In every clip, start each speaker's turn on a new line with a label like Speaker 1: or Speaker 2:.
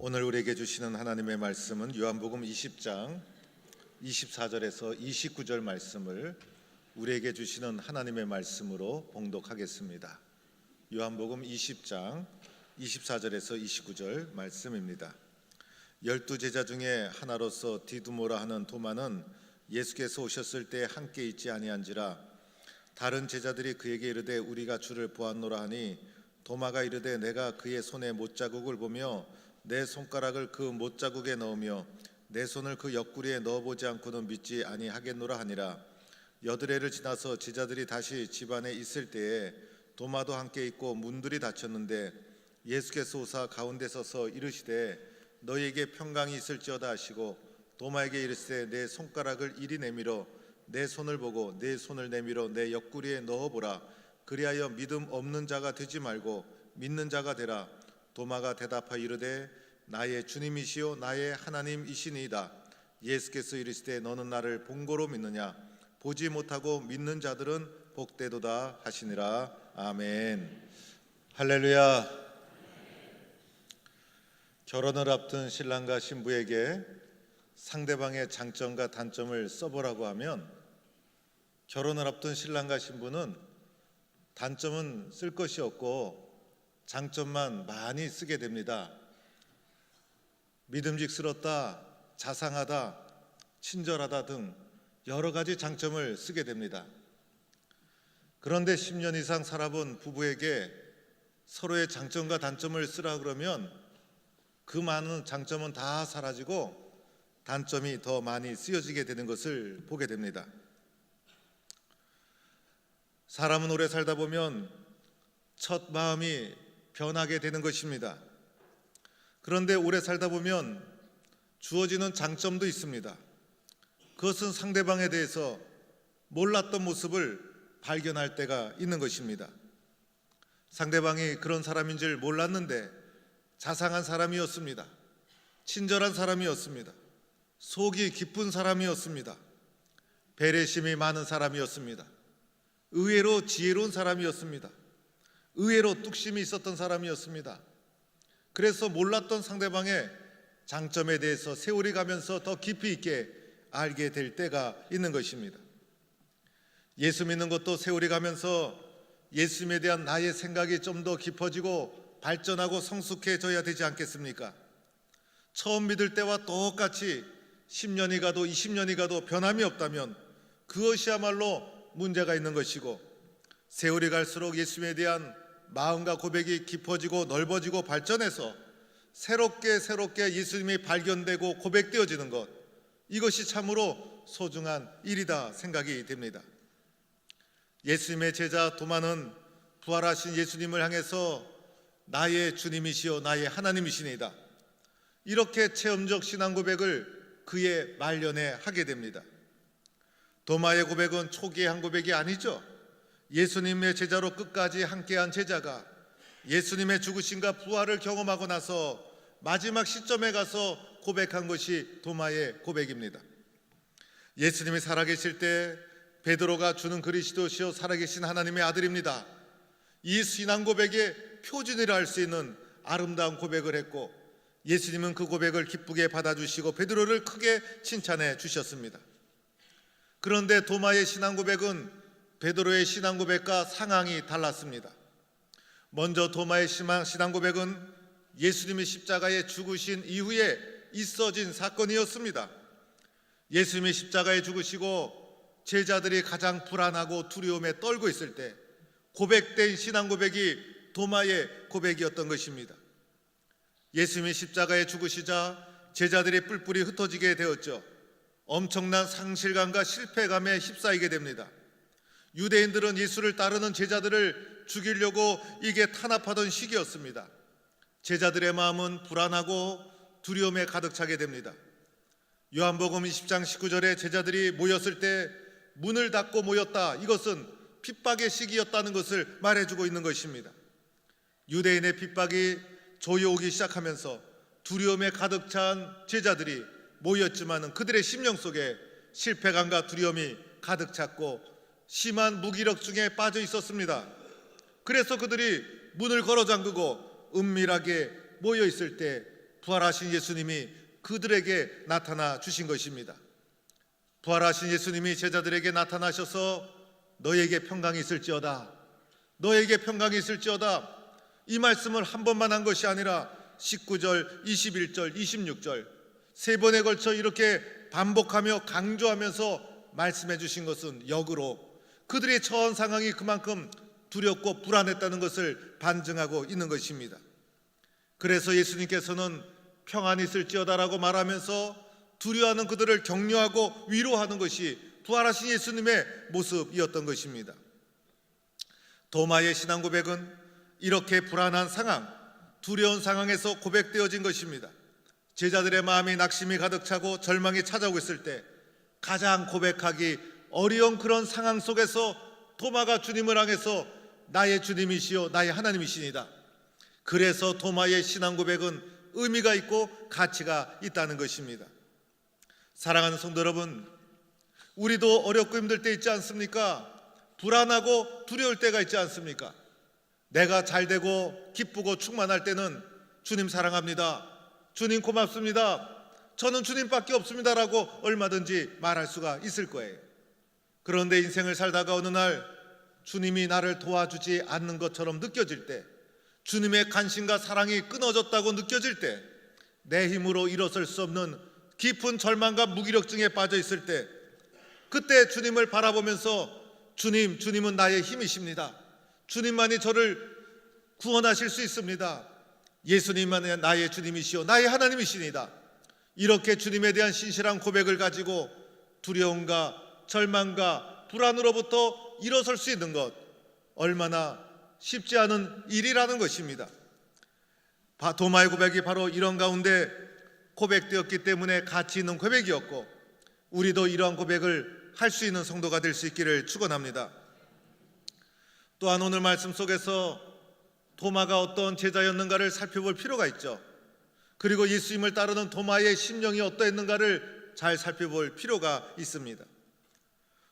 Speaker 1: 오늘 우리에게 주시는 하나님의 말씀은 요한복음 20장 24절에서 29절 말씀을 우리에게 주시는 하나님의 말씀으로 봉독하겠습니다. 요한복음 20장 24절에서 29절 말씀입니다. 12제자 중에 하나로서 디두모라 하는 도마는 예수께서 오셨을 때 함께 있지 아니한지라. 다른 제자들이 그에게 이르되 우리가 주를 보았노라 하니 도마가 이르되 내가 그의 손에 못자국을 보며 내 손가락을 그 못자국에 넣으며 내 손을 그 옆구리에 넣어보지 않고는 믿지 아니하겠노라 하니라. 여드레를 지나서 제자들이 다시 집 안에 있을 때에 도마도 함께 있고 문들이 닫혔는데 예수께서 오사 가운데 서서 이르시되 너희에게 평강이 있을지어다 하시고 도마에게 이르시되 내 손가락을 이리 내밀어 내 손을 보고 내 손을 내밀어 내 옆구리에 넣어보라. 그리하여 믿음 없는 자가 되지 말고 믿는 자가 되라. 도마가 대답하여 이르되 나의 주님이시요 나의 하나님이시니이다. 예수께서 이르시되 너는 나를 본고로 믿느냐? 보지 못하고 믿는 자들은 복되도다 하시니라. 아멘. 할렐루야. 결혼을 앞둔 신랑과 신부에게 상대방의 장점과 단점을 써보라고 하면 결혼을 앞둔 신랑과 신부는 단점은 쓸 것이 없고 장점만 많이 쓰게 됩니다. 믿음직스럽다, 자상하다, 친절하다 등 여러 가지 장점을 쓰게 됩니다. 그런데 10년 이상 살아본 부부에게 서로의 장점과 단점을 쓰라 그러면 그 많은 장점은 다 사라지고 단점이 더 많이 쓰여지게 되는 것을 보게 됩니다. 사람은 오래 살다 보면 첫 마음이 변하게 되는 것입니다. 그런데 오래 살다 보면 주어지는 장점도 있습니다. 그것은 상대방에 대해서 몰랐던 모습을 발견할 때가 있는 것입니다. 상대방이 그런 사람인 줄 몰랐는데 자상한 사람이었습니다. 친절한 사람이었습니다. 속이 깊은 사람이었습니다. 배려심이 많은 사람이었습니다. 의외로 지혜로운 사람이었습니다. 의외로 뚝심이 있었던 사람이었습니다. 그래서 몰랐던 상대방의 장점에 대해서 세월이 가면서 더 깊이 있게 알게 될 때가 있는 것입니다. 예수 믿는 것도 세월이 가면서 예수님에 대한 나의 생각이 좀 더 깊어지고 발전하고 성숙해져야 되지 않겠습니까? 처음 믿을 때와 똑같이 10년이 가도 20년이 가도 변함이 없다면 그것이야말로 문제가 있는 것이고, 세월이 갈수록 예수님에 대한 마음과 고백이 깊어지고 넓어지고 발전해서 새롭게 예수님이 발견되고 고백되어지는 것, 이것이 참으로 소중한 일이다 생각이 됩니다. 예수님의 제자 도마는 부활하신 예수님을 향해서 나의 주님이시여 나의 하나님이시니이다, 이렇게 체험적 신앙 고백을 그의 말년에 하게 됩니다. 도마의 고백은 초기의 한 고백이 아니죠. 예수님의 제자로 끝까지 함께한 제자가 예수님의 죽으심과 부활을 경험하고 나서 마지막 시점에 가서 고백한 것이 도마의 고백입니다. 예수님이 살아계실 때 베드로가 주는 그리스도시요 살아계신 하나님의 아들입니다, 이 신앙 고백의 표준이라 할 수 있는 아름다운 고백을 했고, 예수님은 그 고백을 기쁘게 받아주시고 베드로를 크게 칭찬해 주셨습니다. 그런데 도마의 신앙 고백은 베드로의 신앙 고백과 상황이 달랐습니다. 먼저 도마의 신앙 고백은 예수님이 십자가에 죽으신 이후에 있어진 사건이었습니다. 예수님이 십자가에 죽으시고 제자들이 가장 불안하고 두려움에 떨고 있을 때 고백된 신앙 고백이 도마의 고백이었던 것입니다. 예수님이 십자가에 죽으시자 제자들이 뿔뿔이 흩어지게 되었죠. 엄청난 상실감과 실패감에 휩싸이게 됩니다. 유대인들은 예수를 따르는 제자들을 죽이려고 이게 탄압하던 시기였습니다. 제자들의 마음은 불안하고 두려움에 가득 차게 됩니다. 요한복음 20장 19절에 제자들이 모였을 때 문을 닫고 모였다, 이것은 핍박의 시기였다는 것을 말해주고 있는 것입니다. 유대인의 핍박이 조여오기 시작하면서 두려움에 가득 찬 제자들이 모였지만 그들의 심령 속에 실패감과 두려움이 가득 찼고 심한 무기력증에 빠져 있었습니다. 그래서 그들이 문을 걸어 잠그고 은밀하게 모여 있을 때 부활하신 예수님이 그들에게 나타나 주신 것입니다. 부활하신 예수님이 제자들에게 나타나셔서 너에게 평강이 있을지어다, 너에게 평강이 있을지어다, 이 말씀을 한 번만 한 것이 아니라 19절, 21절, 26절 세 번에 걸쳐 이렇게 반복하며 강조하면서 말씀해 주신 것은 역으로 그들의 처한 상황이 그만큼 두렵고 불안했다는 것을 반증하고 있는 것입니다. 그래서 예수님께서는 평안이 있을지어다라고 말하면서 두려워하는 그들을 격려하고 위로하는 것이 부활하신 예수님의 모습이었던 것입니다. 도마의 신앙 고백은 이렇게 불안한 상황, 두려운 상황에서 고백되어진 것입니다. 제자들의 마음이 낙심이 가득 차고 절망이 찾아오고 있을 때 가장 고백하기 어려운 그런 상황 속에서 도마가 주님을 향해서 나의 주님이시요 나의 하나님이시니다, 그래서 도마의 신앙 고백은 의미가 있고 가치가 있다는 것입니다. 사랑하는 성도 여러분, 우리도 어렵고 힘들 때 있지 않습니까? 불안하고 두려울 때가 있지 않습니까? 내가 잘되고 기쁘고 충만할 때는 주님 사랑합니다, 주님 고맙습니다, 저는 주님밖에 없습니다라고 얼마든지 말할 수가 있을 거예요. 그런데 인생을 살다가 어느 날 주님이 나를 도와주지 않는 것처럼 느껴질 때, 주님의 관심과 사랑이 끊어졌다고 느껴질 때, 내 힘으로 일어설 수 없는 깊은 절망과 무기력증에 빠져 있을 때, 그때 주님을 바라보면서 주님은 나의 힘이십니다, 주님만이 저를 구원하실 수 있습니다, 예수님만이 나의 주님이시오 나의 하나님이시니다, 이렇게 주님에 대한 신실한 고백을 가지고 두려움과 절망과 불안으로부터 일어설 수 있는 것, 얼마나 쉽지 않은 일이라는 것입니다. 도마의 고백이 바로 이런 가운데 고백되었기 때문에 가치 있는 고백이었고, 우리도 이러한 고백을 할 수 있는 성도가 될 수 있기를 축원합니다. 또한 오늘 말씀 속에서 도마가 어떤 제자였는가를 살펴볼 필요가 있죠. 그리고 예수님을 따르는 도마의 심령이 어떠했는가를 잘 살펴볼 필요가 있습니다.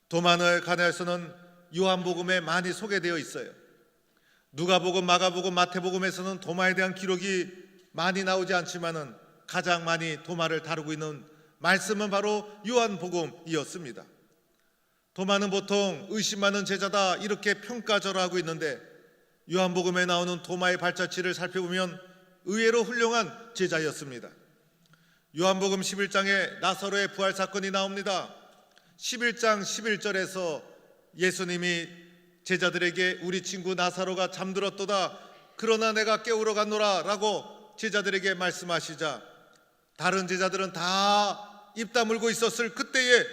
Speaker 1: 도마에 관해서는 요한복음에 많이 소개되어 있어요. 누가복음, 마가복음, 마태복음에서는 도마에 대한 기록이 많이 나오지 않지만은 가장 많이 도마를 다루고 있는 말씀은 바로 요한복음이었습니다. 도마는 보통 의심 많은 제자다 이렇게 평가절하하고 있는데, 요한복음에 나오는 도마의 발자취를 살펴보면 의외로 훌륭한 제자였습니다. 요한복음 11장에 나사로의 부활 사건이 나옵니다. 11장 11절에서 예수님이 제자들에게 우리 친구 나사로가 잠들었도다, 그러나 내가 깨우러 갔노라 라고 제자들에게 말씀하시자, 다른 제자들은 다 입 다물고 있었을 그때에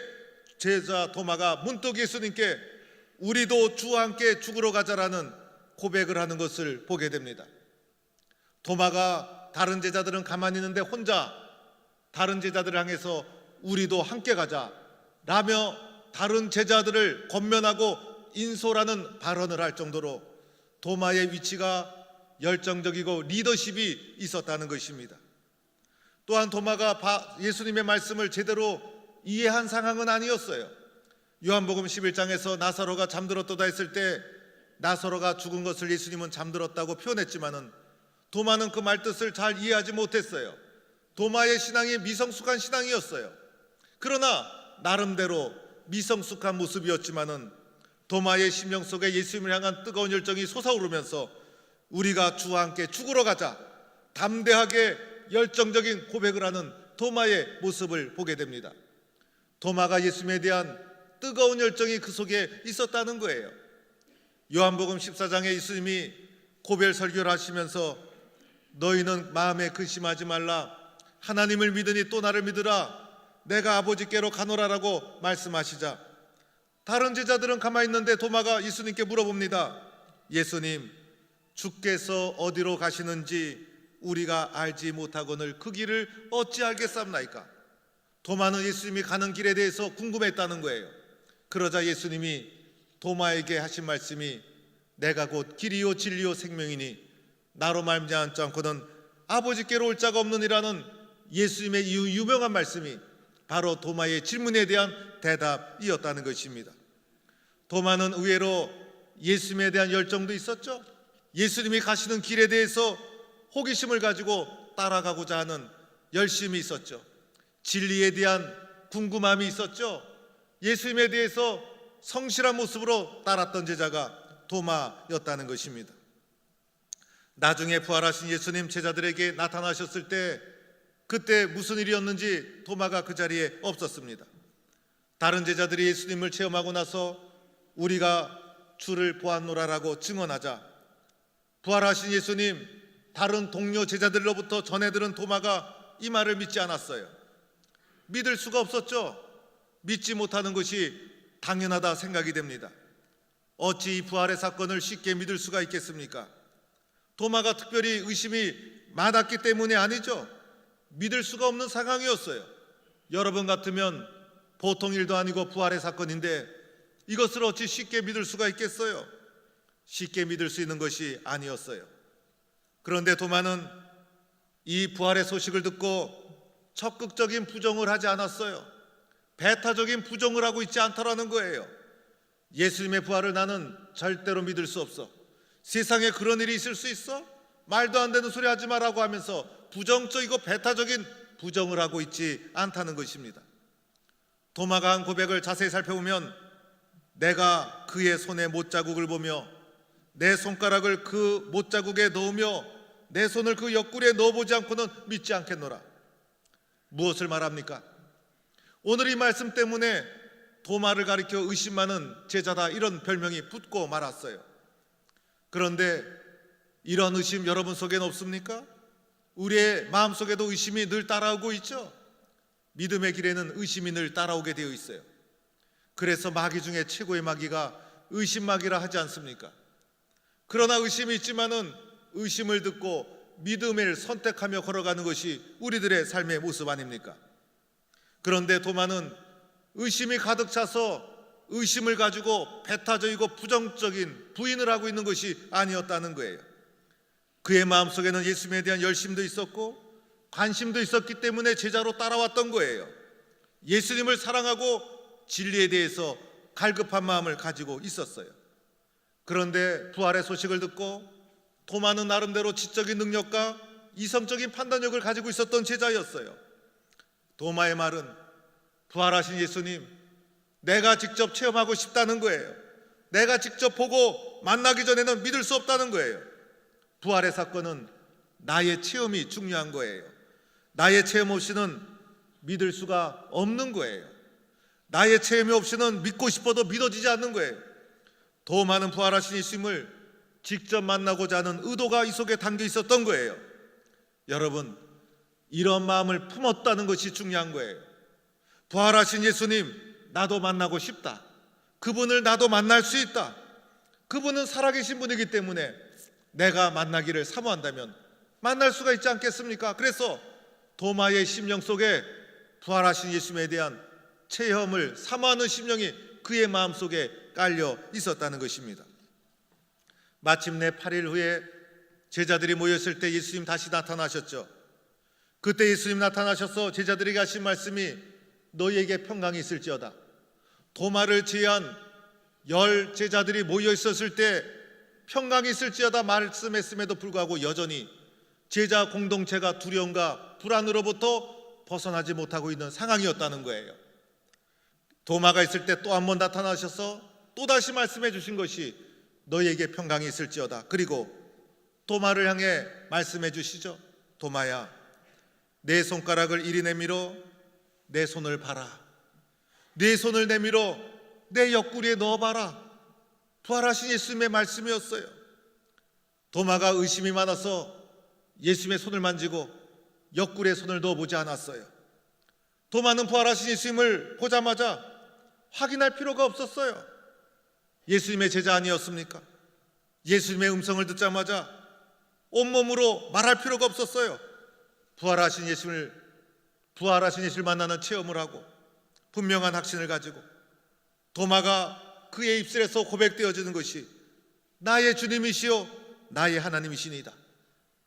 Speaker 1: 제자 도마가 문득 예수님께 우리도 주와 함께 죽으러 가자라는 고백을 하는 것을 보게 됩니다. 도마가 다른 제자들은 가만히 있는데 혼자 다른 제자들을 향해서 우리도 함께 가자 라며 다른 제자들을 권면하고 인솔하는 발언을 할 정도로 도마의 위치가 열정적이고 리더십이 있었다는 것입니다. 또한 도마가 예수님의 말씀을 제대로 이해한 상황은 아니었어요. 요한복음 11장에서 나사로가 잠들었도다 했을 때 나사로가 죽은 것을 예수님은 잠들었다고 표현했지만은 도마는 그 말뜻을 잘 이해하지 못했어요. 도마의 신앙이 미성숙한 신앙이었어요. 그러나 나름대로 미성숙한 모습이었지만은 도마의 심령 속에 예수님을 향한 뜨거운 열정이 솟아오르면서 우리가 주와 함께 죽으러 가자, 담대하게 열정적인 고백을 하는 도마의 모습을 보게 됩니다. 도마가 예수님에 대한 뜨거운 열정이 그 속에 있었다는 거예요. 요한복음 14장에 예수님이 고별 설교를 하시면서 너희는 마음에 근심하지 말라, 하나님을 믿으니 또 나를 믿으라, 내가 아버지께로 가노라라고 말씀하시자 다른 제자들은 가만히 있는데 도마가 예수님께 물어봅니다. 예수님, 주께서 어디로 가시는지 우리가 알지 못하거늘 그 길을 어찌 알겠사옵나이까? 도마는 예수님이 가는 길에 대해서 궁금했다는 거예요. 그러자 예수님이 도마에게 하신 말씀이 내가 곧 길이요 진리요 생명이니 나로 말미암지 않고는 아버지께로 올 자가 없느니라는 예수님의 유명한 말씀이 바로 도마의 질문에 대한 대답이었다는 것입니다. 도마는 의외로 예수님에 대한 열정도 있었죠. 예수님이 가시는 길에 대해서 호기심을 가지고 따라가고자 하는 열심이 있었죠. 진리에 대한 궁금함이 있었죠. 예수님에 대해서 성실한 모습으로 따랐던 제자가 도마였다는 것입니다. 나중에 부활하신 예수님 제자들에게 나타나셨을 때 그때 무슨 일이었는지 도마가 그 자리에 없었습니다. 다른 제자들이 예수님을 체험하고 나서 우리가 주를 보았노라라고 증언하자 부활하신 예수님 다른 동료 제자들로부터 전해 들은 도마가 이 말을 믿지 않았어요. 믿을 수가 없었죠. 믿지 못하는 것이 당연하다 생각이 됩니다. 어찌 이 부활의 사건을 쉽게 믿을 수가 있겠습니까? 도마가 특별히 의심이 많았기 때문이 아니죠. 믿을 수가 없는 상황이었어요. 여러분 같으면 보통 일도 아니고 부활의 사건인데 이것을 어찌 쉽게 믿을 수가 있겠어요? 쉽게 믿을 수 있는 것이 아니었어요. 그런데 도마는 이 부활의 소식을 듣고 적극적인 부정을 하지 않았어요. 배타적인 부정을 하고 있지 않다라는 거예요. 예수님의 부활을 나는 절대로 믿을 수 없어. 세상에 그런 일이 있을 수 있어? 말도 안 되는 소리 하지 마라고 하면서 부정적이고 배타적인 부정을 하고 있지 않다는 것입니다. 도마가 한 고백을 자세히 살펴보면 내가 그의 손에 못자국을 보며 내 손가락을 그 못자국에 넣으며 내 손을 그 옆구리에 넣어보지 않고는 믿지 않겠노라. 무엇을 말합니까? 오늘 이 말씀 때문에 도마를 가리켜 의심하는 제자다 이런 별명이 붙고 말았어요. 그런데 이런 의심 여러분 속에는 없습니까? 우리의 마음속에도 의심이 늘 따라오고 있죠. 믿음의 길에는 의심이 늘 따라오게 되어 있어요. 그래서 마귀 중에 최고의 마귀가 의심마귀라 하지 않습니까? 그러나 의심이 있지만은 의심을 듣고 믿음을 선택하며 걸어가는 것이 우리들의 삶의 모습 아닙니까? 그런데 도마는 의심이 가득 차서 의심을 가지고 배타적이고 부정적인 부인을 하고 있는 것이 아니었다는 거예요. 그의 마음속에는 예수님에 대한 열심도 있었고 관심도 있었기 때문에 제자로 따라왔던 거예요. 예수님을 사랑하고 진리에 대해서 갈급한 마음을 가지고 있었어요. 그런데 부활의 소식을 듣고 도마는 나름대로 지적인 능력과 이성적인 판단력을 가지고 있었던 제자였어요. 도마의 말은 부활하신 예수님 내가 직접 체험하고 싶다는 거예요. 내가 직접 보고 만나기 전에는 믿을 수 없다는 거예요. 부활의 사건은 나의 체험이 중요한 거예요. 나의 체험 없이는 믿을 수가 없는 거예요. 나의 체험이 없이는 믿고 싶어도 믿어지지 않는 거예요. 더 많은 부활하신 예수님을 직접 만나고자 하는 의도가 이 속에 담겨 있었던 거예요. 여러분, 이런 마음을 품었다는 것이 중요한 거예요. 부활하신 예수님, 나도 만나고 싶다. 그분을 나도 만날 수 있다. 그분은 살아계신 분이기 때문에 내가 만나기를 사모한다면 만날 수가 있지 않겠습니까? 그래서 도마의 심령 속에 부활하신 예수님에 대한 체험을 사모하는 심령이 그의 마음속에 깔려 있었다는 것입니다. 마침내 8일 후에 제자들이 모였을 때 예수님 다시 나타나셨죠. 그때 예수님 나타나셔서 제자들에게 하신 말씀이 너희에게 평강이 있을지어다. 도마를 제외한 10 제자들이 모여 있었을 때 평강이 있을지어다 말씀했음에도 불구하고 여전히 제자 공동체가 두려움과 불안으로부터 벗어나지 못하고 있는 상황이었다는 거예요. 도마가 있을 때 또 한 번 나타나셔서 또다시 말씀해 주신 것이 너희에게 평강이 있을지어다. 그리고 도마를 향해 말씀해 주시죠. 도마야, 내 손가락을 이리 내밀어 내 손을 봐라. 내 손을 내밀어 내 옆구리에 넣어봐라. 부활하신 예수님의 말씀이었어요. 도마가 의심이 많아서 예수님의 손을 만지고 옆구리에 손을 넣어보지 않았어요. 도마는 부활하신 예수님을 보자마자 확인할 필요가 없었어요. 예수님의 제자 아니었습니까? 예수님의 음성을 듣자마자 온몸으로 말할 필요가 없었어요. 부활하신 예수님을 만나는 체험을 하고 분명한 확신을 가지고 도마가 그의 입술에서 고백되어지는 것이 나의 주님이시요 나의 하나님이시니다.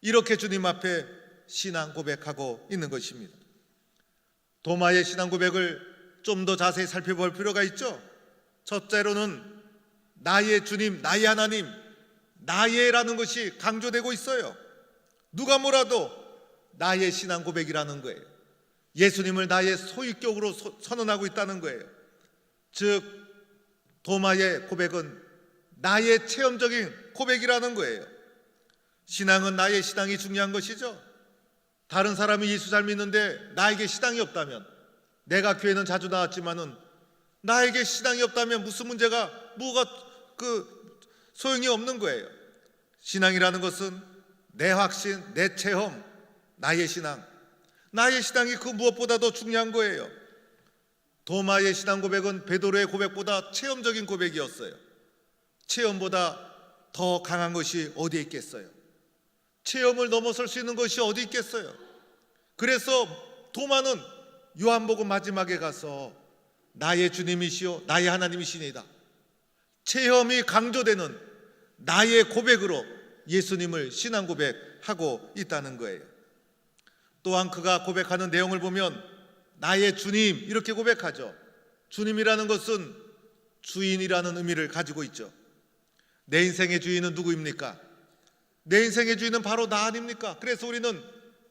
Speaker 1: 이렇게 주님 앞에 신앙 고백하고 있는 것입니다. 도마의 신앙 고백을 좀 더 자세히 살펴볼 필요가 있죠. 첫째로는 나의 주님, 나의 하나님, 나의라는 것이 강조되고 있어요. 누가 뭐라도 나의 신앙 고백이라는 거예요. 예수님을 나의 소유격으로 선언하고 있다는 거예요. 즉 도마의 고백은 나의 체험적인 고백이라는 거예요. 신앙은 나의 신앙이 중요한 것이죠. 다른 사람이 예수 잘 믿는데 나에게 신앙이 없다면, 내가 교회는 자주 나왔지만은 나에게 신앙이 없다면 무슨 문제가, 뭐가 소용이 없는 거예요. 신앙이라는 것은 내 확신, 내 체험, 나의 신앙, 나의 신앙이 그 무엇보다도 중요한 거예요. 도마의 신앙 고백은 베드로의 고백보다 체험적인 고백이었어요. 체험보다 더 강한 것이 어디에 있겠어요? 체험을 넘어설 수 있는 것이 어디 있겠어요? 그래서 도마는 요한복음 마지막에 가서 나의 주님이시요 나의 하나님이시니다, 체험이 강조되는 나의 고백으로 예수님을 신앙 고백하고 있다는 거예요. 또한 그가 고백하는 내용을 보면 나의 주님 이렇게 고백하죠. 주님이라는 것은 주인이라는 의미를 가지고 있죠. 내 인생의 주인은 누구입니까? 내 인생의 주인은 바로 나 아닙니까? 그래서 우리는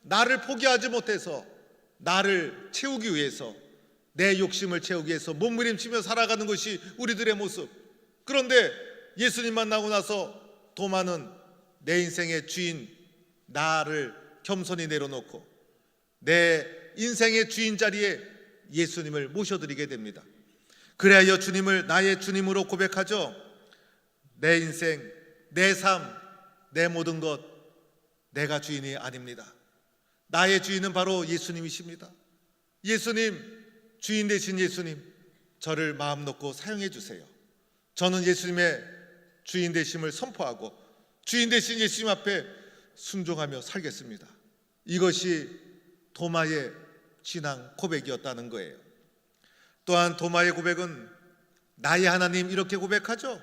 Speaker 1: 나를 포기하지 못해서 나를 채우기 위해서, 내 욕심을 채우기 위해서 몸부림치며 살아가는 것이 우리들의 모습. 그런데 예수님 만나고 나서 도마는 내 인생의 주인 나를 겸손히 내려놓고 내 인생의 주인 자리에 예수님을 모셔드리게 됩니다. 그래야 주님을 나의 주님으로 고백하죠. 내 인생, 내 삶, 내 모든 것 내가 주인이 아닙니다. 나의 주인은 바로 예수님이십니다. 예수님, 주인 되신 예수님, 저를 마음 놓고 사용해 주세요. 저는 예수님의 주인 되심을 선포하고 주인 되신 예수님 앞에 순종하며 살겠습니다. 이것이 도마의 신앙 고백이었다는 거예요. 또한 도마의 고백은 나의 하나님 이렇게 고백하죠.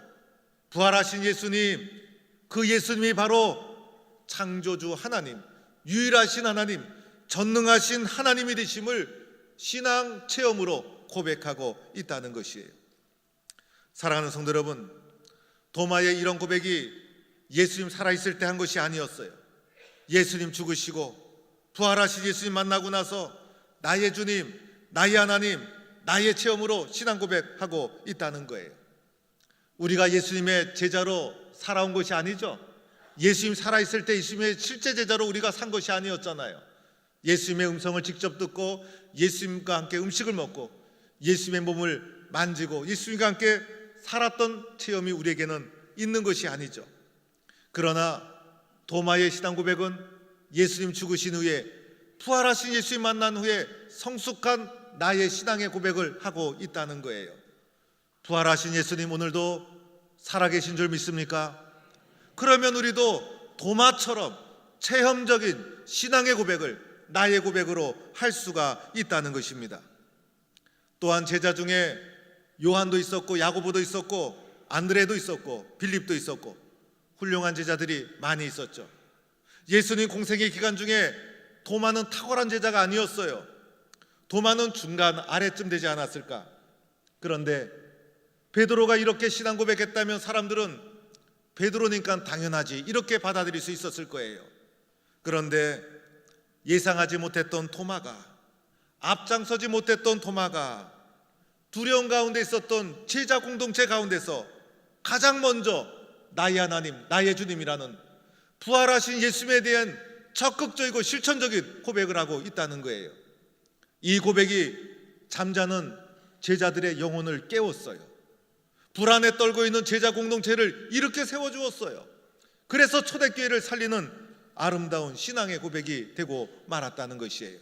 Speaker 1: 부활하신 예수님, 그 예수님이 바로 창조주 하나님, 유일하신 하나님, 전능하신 하나님이 되심을 신앙 체험으로 고백하고 있다는 것이에요. 사랑하는 성도 여러분, 도마의 이런 고백이 예수님 살아있을 때 한 것이 아니었어요. 예수님 죽으시고 부활하신 예수님 만나고 나서 나의 주님, 나의 하나님, 나의 체험으로 신앙 고백하고 있다는 거예요. 우리가 예수님의 제자로 살아온 것이 아니죠. 예수님 살아있을 때 예수님의 실제 제자로 우리가 산 것이 아니었잖아요. 예수님의 음성을 직접 듣고 예수님과 함께 음식을 먹고 예수님의 몸을 만지고 예수님과 함께 살았던 체험이 우리에게는 있는 것이 아니죠. 그러나 도마의 신앙 고백은 예수님 죽으신 후에 부활하신 예수님 만난 후에 성숙한 나의 신앙의 고백을 하고 있다는 거예요. 부활하신 예수님 오늘도 살아계신 줄 믿습니까? 그러면 우리도 도마처럼 체험적인 신앙의 고백을 나의 고백으로 할 수가 있다는 것입니다. 또한 제자 중에 요한도 있었고 야고보도 있었고 안드레도 있었고 빌립도 있었고 훌륭한 제자들이 많이 있었죠. 예수님 공생의 기간 중에 도마는 탁월한 제자가 아니었어요. 도마는 중간 아래쯤 되지 않았을까? 그런데 베드로가 이렇게 신앙 고백했다면 사람들은 베드로니까 당연하지 이렇게 받아들일 수 있었을 거예요. 그런데 예상하지 못했던 도마가, 앞장서지 못했던 도마가 두려움 가운데 있었던 제자 공동체 가운데서 가장 먼저 나의 하나님, 나의 주님이라는 부활하신 예수님에 대한 적극적이고 실천적인 고백을 하고 있다는 거예요. 이 고백이 잠자는 제자들의 영혼을 깨웠어요. 불안에 떨고 있는 제자 공동체를 이렇게 세워주었어요. 그래서 초대교회를 살리는 아름다운 신앙의 고백이 되고 말았다는 것이에요.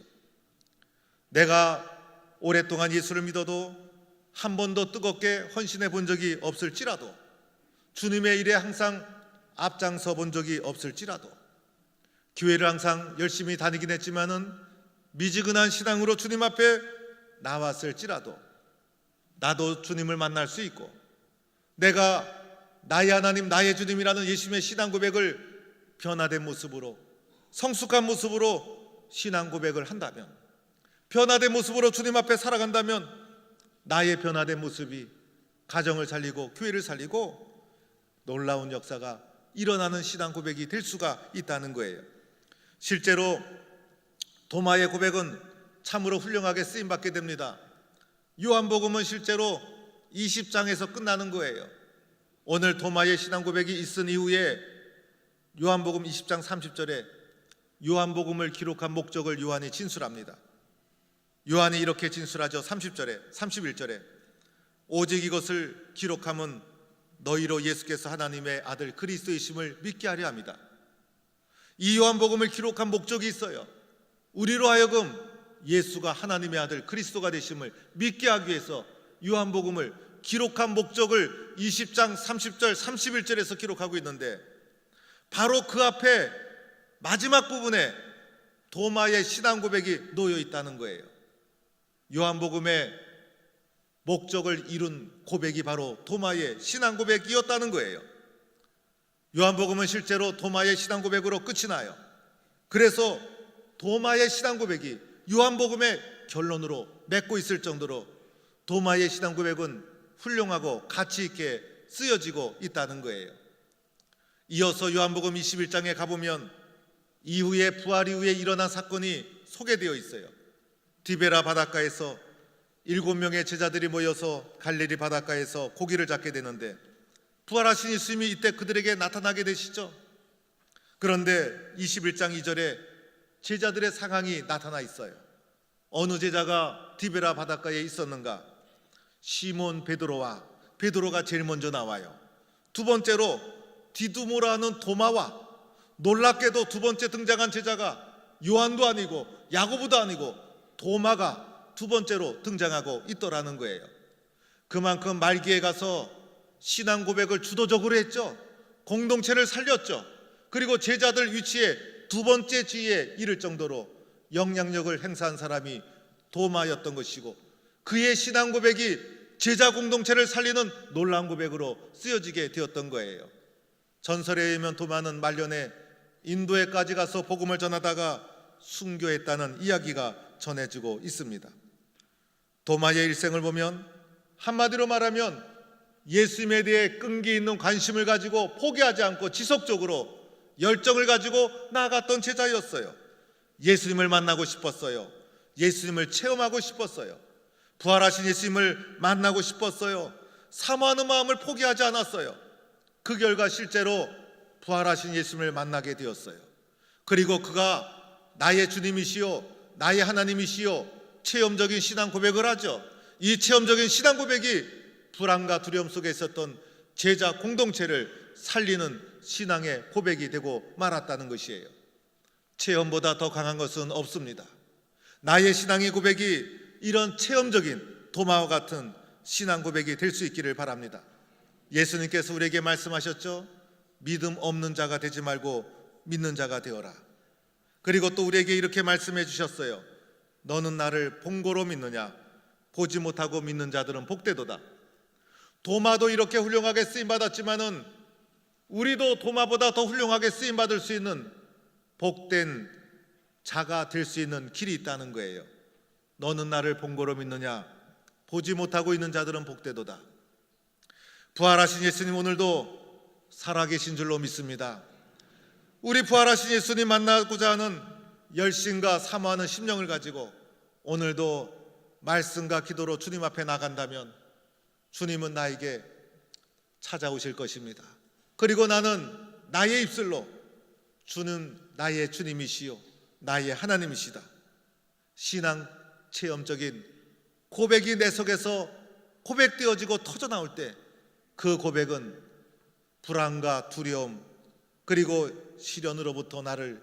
Speaker 1: 내가 오랫동안 예수를 믿어도 한 번도 뜨겁게 헌신해 본 적이 없을지라도, 주님의 일에 항상 앞장서 본 적이 없을지라도, 교회를 항상 열심히 다니긴 했지만은 미지근한 신앙으로 주님 앞에 나왔을지라도 나도 주님을 만날 수 있고 내가 나의 하나님 나의 주님이라는 예수님의 신앙 고백을 변화된 모습으로, 성숙한 모습으로 신앙 고백을 한다면, 변화된 모습으로 주님 앞에 살아간다면 나의 변화된 모습이 가정을 살리고 교회를 살리고 놀라운 역사가 일어나는 신앙 고백이 될 수가 있다는 거예요. 실제로 도마의 고백은 참으로 훌륭하게 쓰임받게 됩니다. 요한복음은 실제로 20장에서 끝나는 거예요. 오늘 도마의 신앙 고백이 있은 이후에 요한복음 20장 30절에 요한복음을 기록한 목적을 요한이 진술합니다. 요한이 이렇게 진술하죠. 30절에 31절에 오직 이것을 기록함은 너희로 예수께서 하나님의 아들 그리스도이심을 믿게 하려 합니다. 이 요한복음을 기록한 목적이 있어요. 우리로 하여금 예수가 하나님의 아들 그리스도가 되심을 믿게 하기 위해서 요한복음을 기록한 목적을 20장 30절 31절에서 기록하고 있는데, 바로 그 앞에 마지막 부분에 도마의 신앙 고백이 놓여 있다는 거예요. 요한복음의 목적을 이룬 고백이 바로 도마의 신앙 고백이었다는 거예요. 요한복음은 실제로 도마의 신앙 고백으로 끝이 나요. 그래서 도마의 신앙 고백이 요한복음의 결론으로 맺고 있을 정도로 도마의 신앙 고백은 훌륭하고 가치 있게 쓰여지고 있다는 거예요. 이어서 요한복음 21장에 가보면 이후에 부활 이후에 일어난 사건이 소개되어 있어요. 디베라 바닷가에서 7명의 제자들이 모여서 갈릴리 바닷가에서 고기를 잡게 되는데, 부활하신 예수님이 이때 그들에게 나타나게 되시죠. 그런데 21장 2절에 제자들의 상황이 나타나 있어요. 어느 제자가 디베라 바닷가에 있었는가? 시몬 베드로가 제일 먼저 나와요. 두 번째로 디두모라 하는 도마와, 놀랍게도 두 번째 등장한 제자가 요한도 아니고 야고보도 아니고 도마가 두 번째로 등장하고 있더라는 거예요. 그만큼 말기에 가서 신앙 고백을 주도적으로 했죠. 공동체를 살렸죠. 그리고 제자들 위치에 두 번째 지위에 이를 정도로 영향력을 행사한 사람이 도마였던 것이고, 그의 신앙 고백이 제자 공동체를 살리는 놀라운 고백으로 쓰여지게 되었던 거예요. 전설에 의하면 도마는 말년에 인도에까지 가서 복음을 전하다가 순교했다는 이야기가 전해지고 있습니다. 도마의 일생을 보면 한마디로 말하면 예수님에 대해 끈기 있는 관심을 가지고 포기하지 않고 지속적으로 열정을 가지고 나아갔던 제자였어요. 예수님을 만나고 싶었어요. 예수님을 체험하고 싶었어요. 부활하신 예수님을 만나고 싶었어요. 사모하는 마음을 포기하지 않았어요. 그 결과 실제로 부활하신 예수님을 만나게 되었어요. 그리고 그가 나의 주님이시요 나의 하나님이시요 체험적인 신앙 고백을 하죠. 이 체험적인 신앙 고백이 불안과 두려움 속에 있었던 제자 공동체를 살리는 신앙의 고백이 되고 말았다는 것이에요. 체험보다 더 강한 것은 없습니다. 나의 신앙의 고백이 이런 체험적인 도마와 같은 신앙 고백이 될 수 있기를 바랍니다. 예수님께서 우리에게 말씀하셨죠. 믿음 없는 자가 되지 말고 믿는 자가 되어라. 그리고 또 우리에게 이렇게 말씀해 주셨어요. 너는 나를 본고로 믿느냐? 보지 못하고 믿는 자들은 복되도다. 도마도 이렇게 훌륭하게 쓰임받았지만은 우리도 도마보다 더 훌륭하게 쓰임받을 수 있는 복된 자가 될 수 있는 길이 있다는 거예요. 너는 나를 본고로 믿느냐? 보지 못하고 있는 자들은 복되도다. 부활하신 예수님 오늘도 살아계신 줄로 믿습니다. 우리 부활하신 예수님 만나고자 하는 열심과 사모하는 심령을 가지고 오늘도 말씀과 기도로 주님 앞에 나간다면 주님은 나에게 찾아오실 것입니다. 그리고 나는 나의 입술로 주는 나의 주님이시요 나의 하나님이시다. 신앙 체험적인 고백이 내 속에서 고백되어지고 터져나올 때 그 고백은 불안과 두려움 그리고 시련으로부터 나를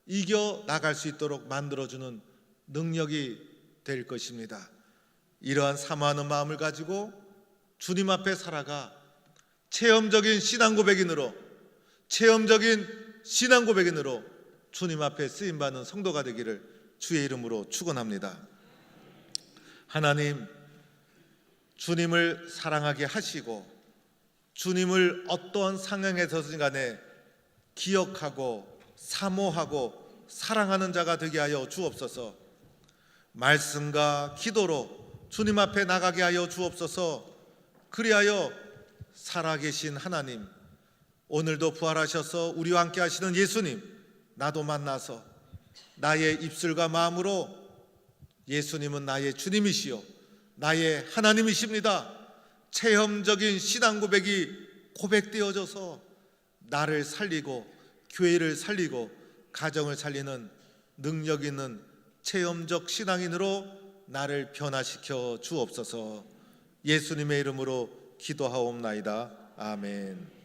Speaker 1: 이겨 나갈 수 있도록 만들어주는 능력이 될 것입니다. 이러한 사모하는 마음을 가지고 주님 앞에 살아가 체험적인 신앙 고백인으로 주님 앞에 쓰임받는 성도가 되기를 주의 이름으로 축원합니다. 하나님, 주님을 사랑하게 하시고 주님을 어떠한 상황에서든 간에 기억하고 사모하고 사랑하는 자가 되게 하여 주옵소서. 말씀과 기도로 주님 앞에 나가게 하여 주옵소서. 그리하여 살아계신 하나님, 오늘도 부활하셔서 우리와 함께 하시는 예수님, 나도 만나서 나의 입술과 마음으로 예수님은 나의 주님이시요 나의 하나님이십니다. 체험적인 신앙 고백이 고백되어져서 나를 살리고 교회를 살리고 가정을 살리는 능력 있는 체험적 신앙인으로 나를 변화시켜 주옵소서. 예수님의 이름으로 기도하옵나이다. 아멘.